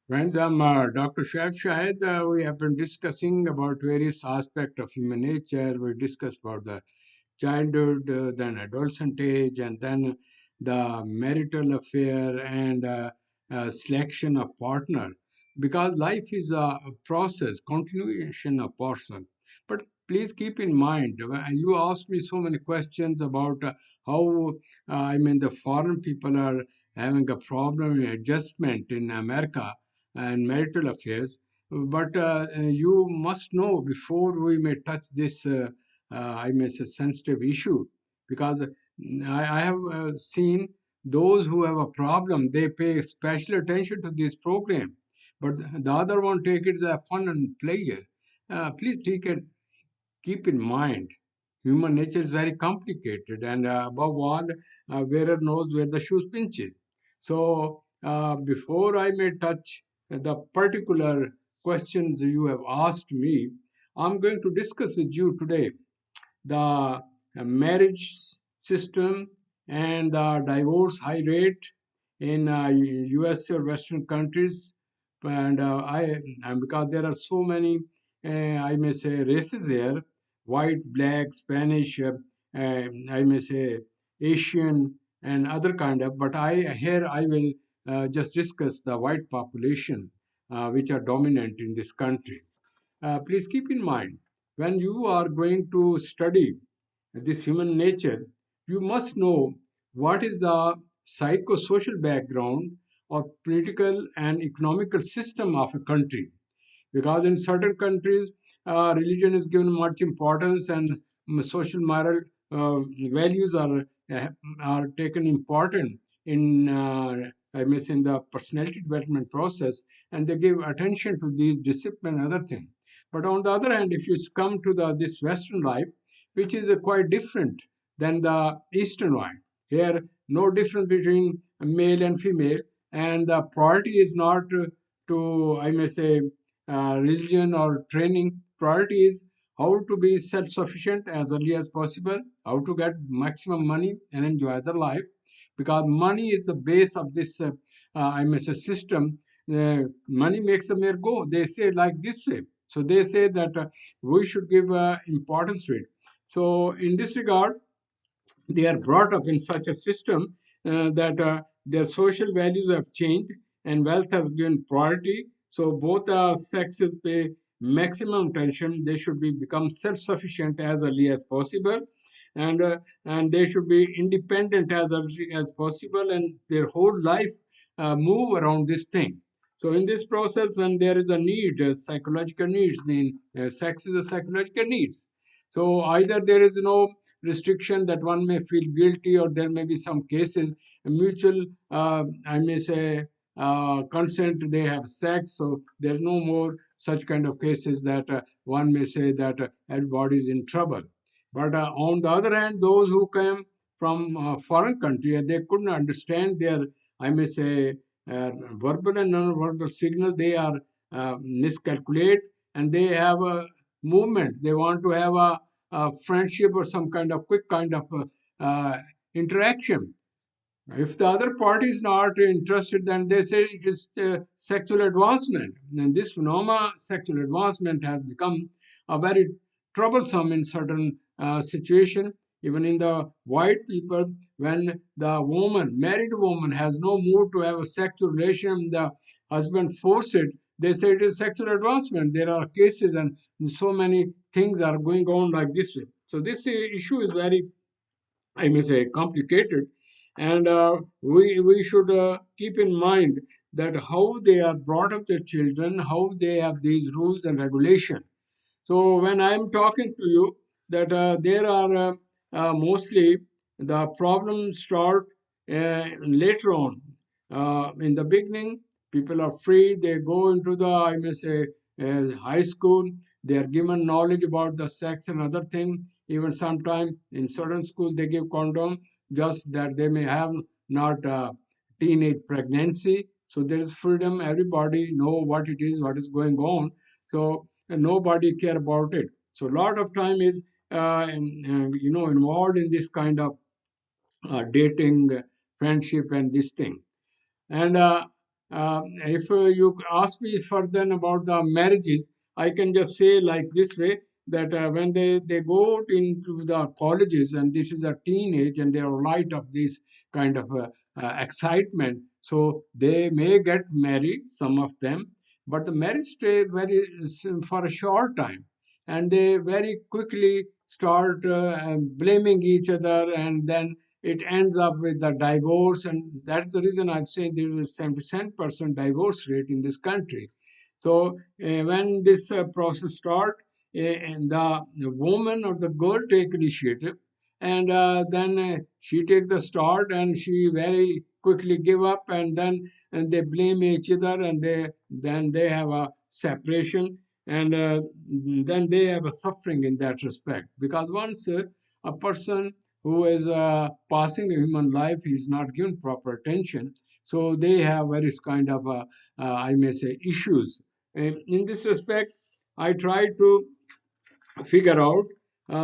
Friends, I'm Dr. Shaib Shahid. We have been discussing about various aspects of human nature. We discussed about the childhood, then adolescent age, and then the marital affair and selection of partner. Because life is a process, continuation of person. But please keep in mind, you asked me so many questions about how, the foreign people are having a problem in adjustment in America and marital affairs. But you must know before we may touch this. I may say sensitive issue because I have seen those who have a problem, they pay special attention to this program, but the other one take it as a fun and pleasure. Please take it, keep in mind, human nature is very complicated, and above all, wearer knows where the shoe pinches. So before I may touch the particular questions you have asked me, I'm going to discuss with you today the marriage system and the divorce high rate in US or Western countries. And and because there are so many, I may say, races here, white, black, Spanish, I may say, Asian, and other kind of. But I will just discuss the white population, which are dominant in this country. Please keep in mind, when you are going to study this human nature, you must know what is the psychosocial background or political and economical system of a country. Because in certain countries, religion is given much importance and social moral values uh, are taken important in I may say in the personality development process, and they give attention to these discipline and other things. But on the other hand, if you come to the this Western life, which is quite different than the Eastern one, here no difference between male and female, and the priority is not to I may say religion or training. Priority is how to be self-sufficient as early as possible, how to get maximum money and enjoy the life, because money is the base of this I may say system. Money makes the mayor go. They say like this way. So they say that we should give importance to it. So in this regard, they are brought up in such a system that their social values have changed and wealth has given priority. So both sexes pay maximum attention. They should be become self-sufficient as early as possible, and uh, and they should be independent as early as possible, and their whole life move around this thing. So in this process, when there is a need, psychological needs, mean sex is a psychological needs. So either there is no restriction that one may feel guilty, or there may be some cases mutual I may say consent, they have sex, so there's no more such kind of cases that one may say that everybody is in trouble. But on the other hand, those who came from foreign country and they couldn't understand their I may say verbal and non-verbal signal, they are miscalculate, and they have a movement, they want to have a friendship or some kind of quick kind of interaction. If the other party is not interested, then they say it is sexual advancement. And this phenomena, sexual advancement, has become a very troublesome in certain situation. Even in the white people, when the woman, married woman, has no mood to have a sexual relation, the husband force it. They say it is sexual advancement. There are cases, and so many things are going on like this way. So this issue is very, I may say, complicated, and we should keep in mind that how they are brought up their children, how they have these rules and regulation. So when I am talking to you, that there are mostly the problems start later on. In the beginning, people are free. They go into the I may say high school. They are given knowledge about the sex and other thing. Even sometime in certain schools they give condom, just that they may have not teenage pregnancy. So there is freedom. Everybody know what it is, what is going on. So and nobody care about it. So a lot of time is involved in this kind of dating, friendship, and this thing. And If you ask me further about the marriages, I can just say like this way that when they go into the colleges and this is a teenage and they are light of this kind of excitement, so they may get married, some of them, but the marriage stay very for a short time, and they very quickly start blaming each other, and then it ends up with the divorce, and that's the reason I'm saying there is a 77% divorce rate in this country. So when this process start, and the woman or the girl take initiative, and then she take the start, and she very quickly give up, and then and they blame each other, and they have a separation, and then they have a suffering in that respect, because once a person who is passing a human life is not given proper attention, so they have various kind of I may say issues. In this respect, I try to figure out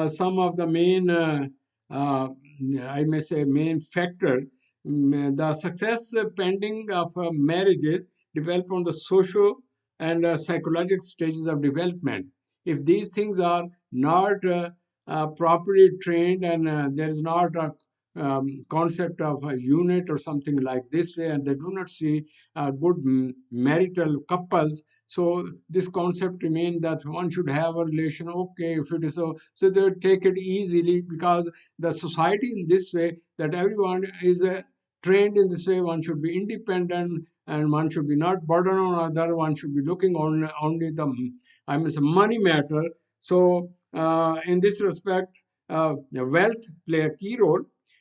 some of the main, uh, I may say, main factor. The success pending of marriages develop on the social and psychological stages of development. If these things are not properly trained, and there is not a concept of a unit or something like this way, and they do not see good marital couples, so this concept remains that one should have a relation. Okay, if it is so, so they take it easily, because the society in this way, that everyone is trained in this way. One should be independent, and one should be not burden on other. One should be looking on only the I mean, money matter. So in this respect, the wealth play a key role,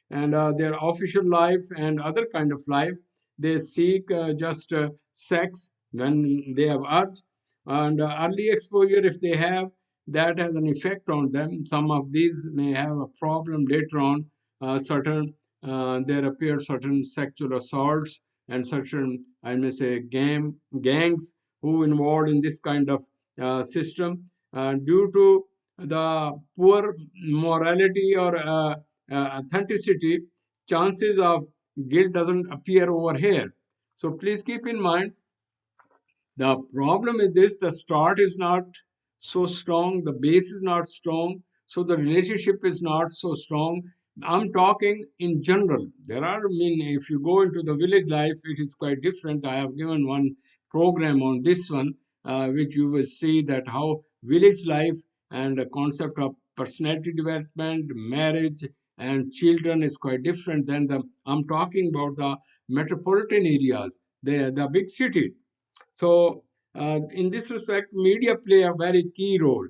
and their official life and other kind of life, they seek just sex when they have urge, and early exposure, if they have, that has an effect on them. Some of these may have a problem later on. Certain there appear certain sexual assaults, and certain, I may say, gangs who involved in this kind of system, due to the poor morality or authenticity. Chances of guilt doesn't appear over here. So please keep in mind, the problem is this: the start is not so strong, the base is not strong, so the relationship is not so strong. I'm talking in general. There are, I mean, if you go into the village life, it is quite different. I have given one program on this one, which you will see that how village life and the concept of personality development, marriage, and children is quite different than the. I'm talking about the metropolitan areas, the big city. So, in this respect, media play a very key role.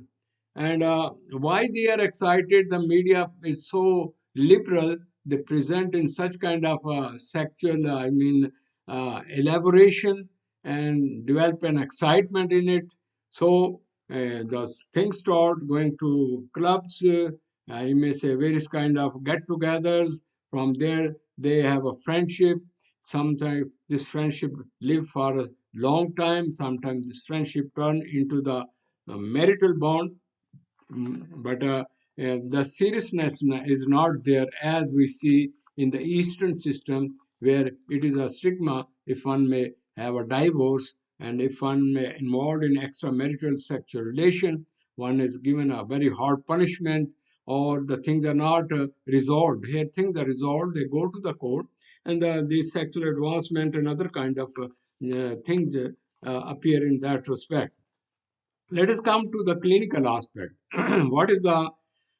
And why they are excited, the media is so liberal, they present in such kind of sexual, elaboration, and develop an excitement in it. So, the things start going to clubs, I may say various kind of get-togethers. From there, they have a friendship. Sometimes this friendship live for a long time. Sometimes this friendship turn into the marital bond. But the seriousness is not there, as we see in the Eastern system, where it is a stigma if one may have a divorce, and if one may involved in extramarital sexual relation, one is given a very hard punishment, or the things are not resolved. Here, things are resolved. They go to the court, and the sexual advancement and other kind of things appear in that respect. Let us come to the clinical aspect. What is the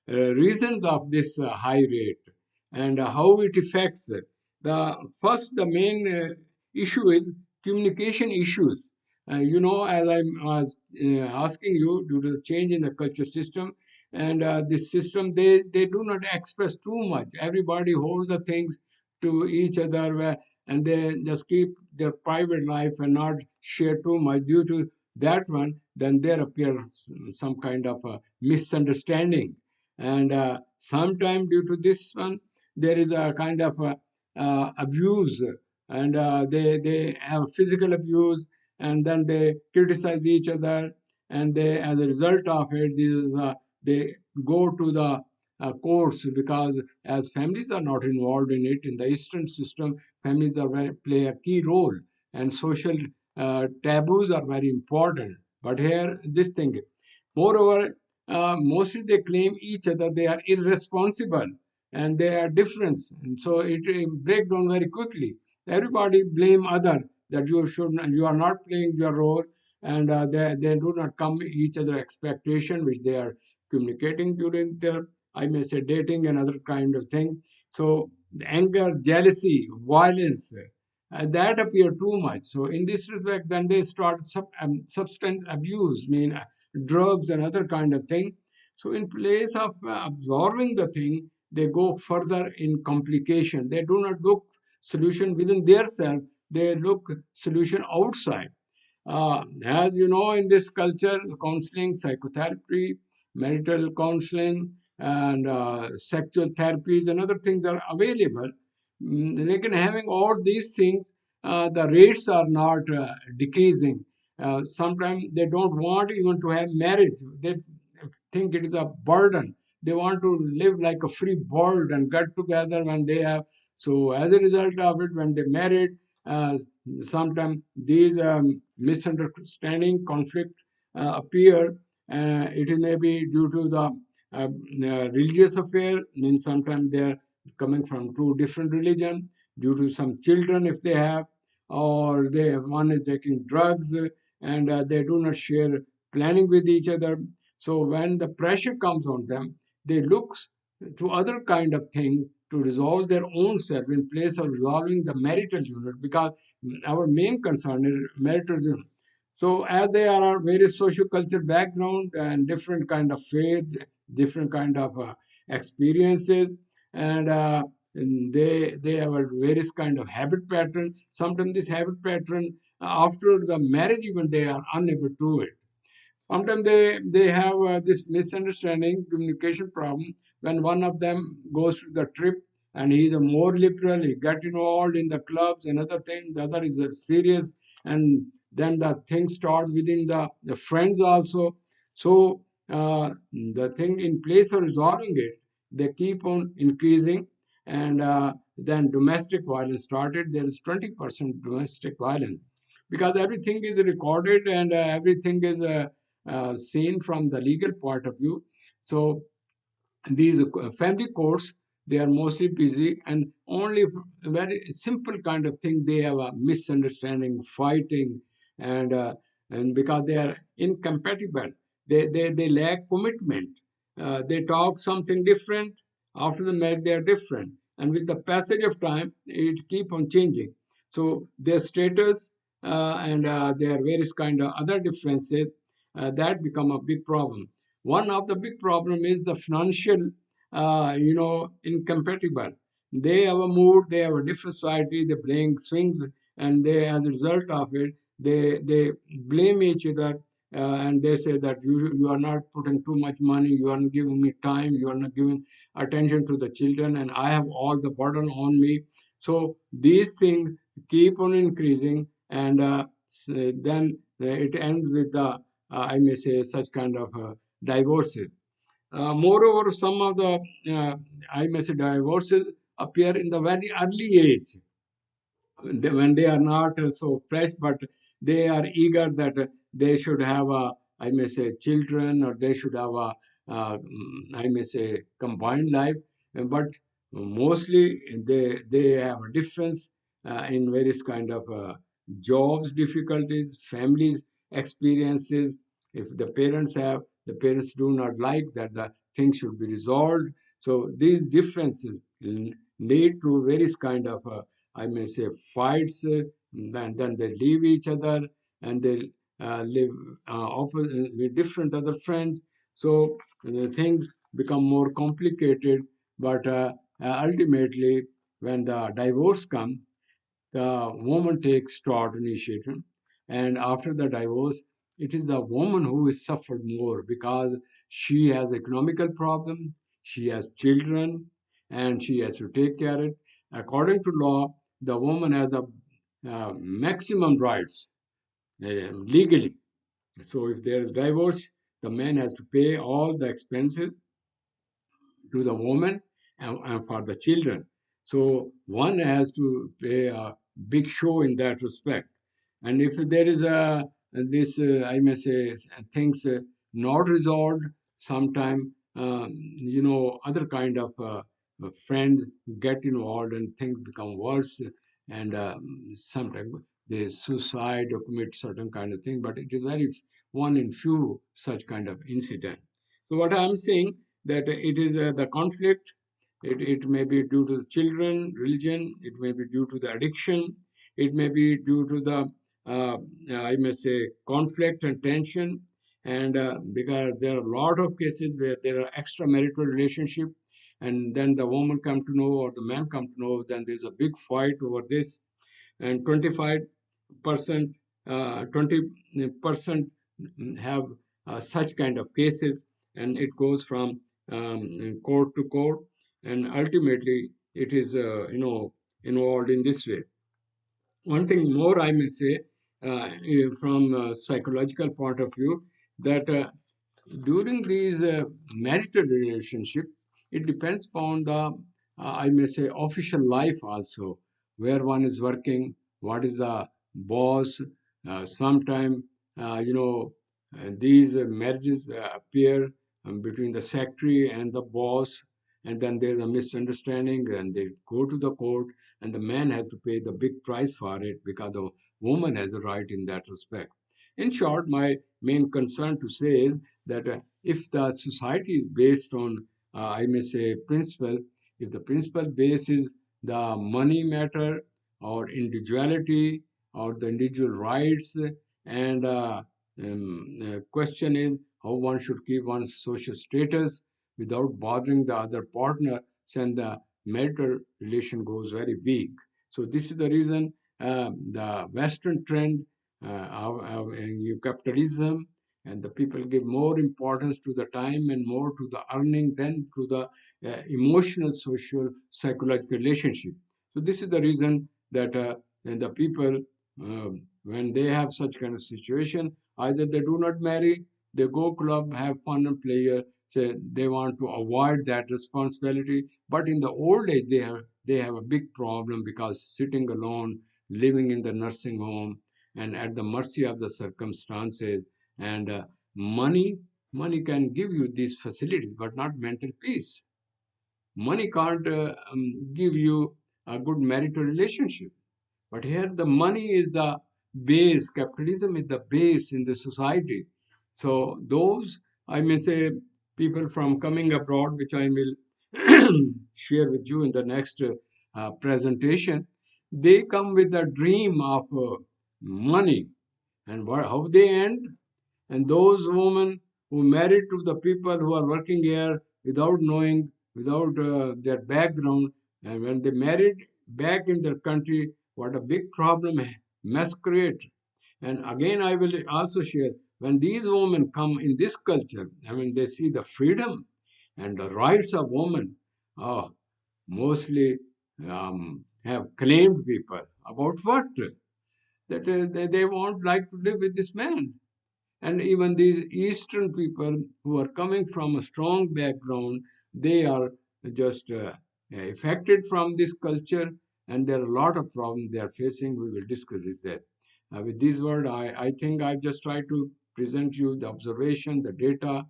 reasons of this high rate, and how it affects it? The main issue is communication issues. As I was asking you, due to the change in the culture system, and this system, they do not express too much. Everybody holds the things to each other, and they just keep their private life and not share too much. Due to that one, then there appears some kind of a misunderstanding, and sometimes due to this one, there is a kind of abuse, and they have physical abuse, and then they criticize each other, and they, as a result of it, they go to the courts, because as families are not involved in it in the Eastern system, families are play a key role. and social taboos are very important. But here, this thing. Moreover, mostly they claim each other they are irresponsible and they are different, and so it break down very quickly. Everybody blame other that you are not playing your role, and they do not come each other expectation which they are communicating during their, I may say, dating and other kind of thing. So anger, jealousy, violence, that appear too much. So in this respect, then they start substance abuse, mean drugs and other kind of thing. So in place of absorbing the thing, they go further in complication. They do not look solution within their self. They look solution outside. As you know, in this culture, counseling, psychotherapy, marital counseling, and sexual therapies and other things are available. Again, having all these things, the rates are not decreasing. Sometimes they don't want even to have marriage. They think it is a burden. They want to live like a free bird and get together when they have. So as a result of it, when they married, uh, sometimes these misunderstanding, conflict appear. It may be due to the religious affair. Then sometimes they are coming from two different religion due to some children if they have, or they one is taking drugs and they do not share planning with each other. So when the pressure comes on them, they look to other kind of thing to resolve their own self in place of resolving the marital unit, because our main concern is marital unit. So as they are various social culture background and different kind of faith, different kind of experiences, and they have a various kind of habit pattern. Sometimes this habit pattern after the marriage even they are unable to do it. Sometimes they have this misunderstanding, communication problem. When one of them goes to the trip and he's a more liberal, he get involved in the clubs and other things. The other is serious, and then the things start within the friends also. So the thing in place of resolving it, they keep on increasing, and then domestic violence started. There is 20% domestic violence because everything is recorded and everything is seen from the legal point of view. So these family courts, they are mostly busy and only a very simple kind of thing they have a misunderstanding, fighting, and and because they are incompatible, they lack commitment. They talk something different. After the marriage they are different, and with the passage of time it keep on changing. So their status and their various kind of other differences, that become a big problem. One of the big problem is the financial, incompatible. They have a mood, they have a different society, they bring swings, and they, as a result of it, they blame each other, and they say that you are not putting too much money, you are not giving me time, you are not giving attention to the children, and I have all the burden on me. So these things keep on increasing, and then it ends with the, I may say, such kind of divorces. Moreover, some of the, uh, I may say, divorces appear in the very early age when they are not so fresh, but they are eager that they should have a, I may say, children, or they should have a, I may say, combined life. But mostly they have a difference in various kind of jobs, difficulties, families, experiences. If the parents have, the parents do not like that the things should be resolved. So these differences lead to various kind of I may say fights, and then they leave each other, and they live with different other friends. So things become more complicated. But ultimately, when the divorce comes, the woman takes start initiative, and after the divorce, it is the woman who is suffered more because she has economical problem, she has children, and she has to take care of it. According to law, the woman has the maximum rights legally. So if there is divorce, the man has to pay all the expenses to the woman and for the children. So one has to pay a big show in that respect. And if there is a this I may say things not resolved, sometime other kind of friends get involved and things become worse, and sometimes they suicide or commit certain kind of thing. But it is very one in few such kind of incident. So what I'm saying, that it is the conflict. It may be due to the children, religion. It may be due to the addiction. It may be due to the uh, I may say conflict and tension, and because there are a lot of cases where there are extramarital relationship, and then the woman come to know or the man come to know, then there's a big fight over this, and 25%, 20% have such kind of cases, and it goes from court to court, and ultimately it is involved in this way. One thing more I may say, from a psychological point of view, that during these marital relationship, it depends upon the I may say official life also, where one is working, what is the boss. Sometime these marriages appear between the secretary and the boss, and then there's a misunderstanding, and they go to the court, and the man has to pay the big price for it because the woman has a right in that respect. In short, my main concern to say is that if the society is based on, I may say, principle, if the principle bases the money matter or individuality or the individual rights, and question is how one should keep one's social status without bothering the other partner, then the marital relation goes very weak. So this is the reason the Western trend of capitalism, and the people give more importance to the time and more to the earning than to the emotional, social, psychological relationship. So this is the reason that when the people, when they have such kind of situation, either they do not marry, they go club, have fun and play. Say they want to avoid that responsibility. But in the old age, they have a big problem because sitting alone, living in the nursing home, and at the mercy of the circumstances, and money money can give you these facilities but not mental peace. Money can't give you a good marital relationship. But here the money is the base, capitalism is the base in the society. So those, I may say, people from coming abroad, which I will share with you in the next presentation, they come with the dream of money, and how they end. And those women who married to the people who are working here without knowing, without their background, and when they married back in their country, what a big problem mess create. And again, I will also share, when these women come in this culture, I mean, they see the freedom and the rights of women, oh, mostly have claimed people about what? That they won't like to live with this man. And even these Eastern people who are coming from a strong background, they are just affected from this culture, and there are a lot of problems they are facing. We will discuss it there. With this word, I think I've just tried to present you the observation, the data,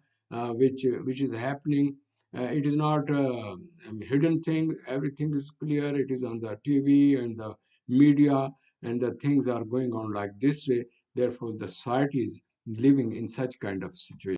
which is happening. It is not a hidden thing. Everything is clear. It is on the TV and the media, and the things are going on like this way. Therefore, the society is living in such kind of situation.